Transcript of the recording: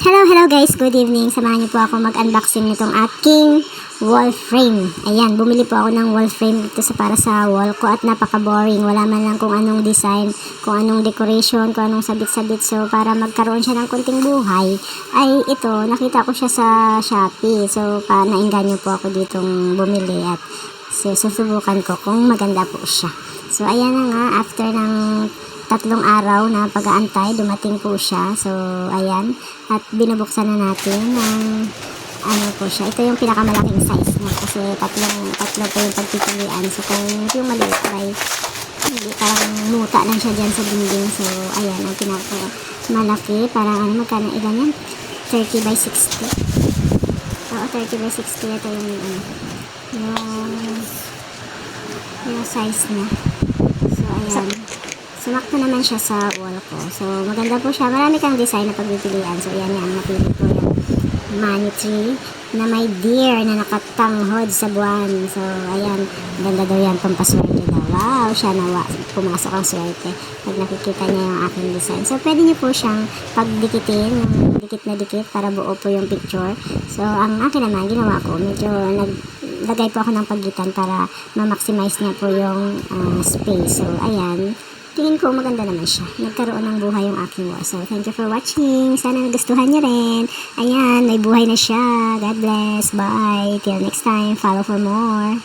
Hello guys, good evening. Samahan niyo po ako mag-unboxing nitong aking wall frame. Ayan, bumili po ako ng wall frame ito para sa wall ko at napaka-boring. Wala man lang kung anong design, kung anong decoration, kung anong sabit-sabit. So, para magkaroon siya ng konting buhay, ay ito, nakita ko siya sa Shopee. So, nainganyo po ako ditong bumili at susubukan ko kung maganda po siya. So, ayan na nga, after ng 3 araw na pag-aantay, dumating po siya. So, ayan. At binubuksan na natin ng ano po siya. Ito yung pinakamalaking size niya kasi tatlo po yung pagpipilian. So, kung yung maliit ay hindi, parang muta lang siya dyan sa dingding. So, ayan. Ang pinakamalaki, parang magkano ilan yan? 30 by 60. Oo, 30 by 60. Ito yung size niya. So, ayan. Sumakto naman siya sa wall ko. So, maganda po siya. Marami kang design na pagpipilian. So, yan. Napili ko yung money tree na may deer na nakatanghod sa buwan. So, ayan. Ganda daw yan. Pampaswerte daw. Wow! Siya nawa. Pumasok ang swerte. Pag nakikita niya yung aking design. So, pwede niyo po siyang pagdikitin. Yung dikit na dikit para buo po yung picture. So, ang akin naman, ginawa ko. Medyo naglagay po ako ng pagitan para ma-maximize niya po yung space. So, ayan. Tingin ko maganda naman siya. Nagkaroon ng buhay yung aking wall. So, thank you for watching. Sana nagustuhan niyo rin. Ayan, may buhay na siya. God bless. Bye. Till next time. Follow for more.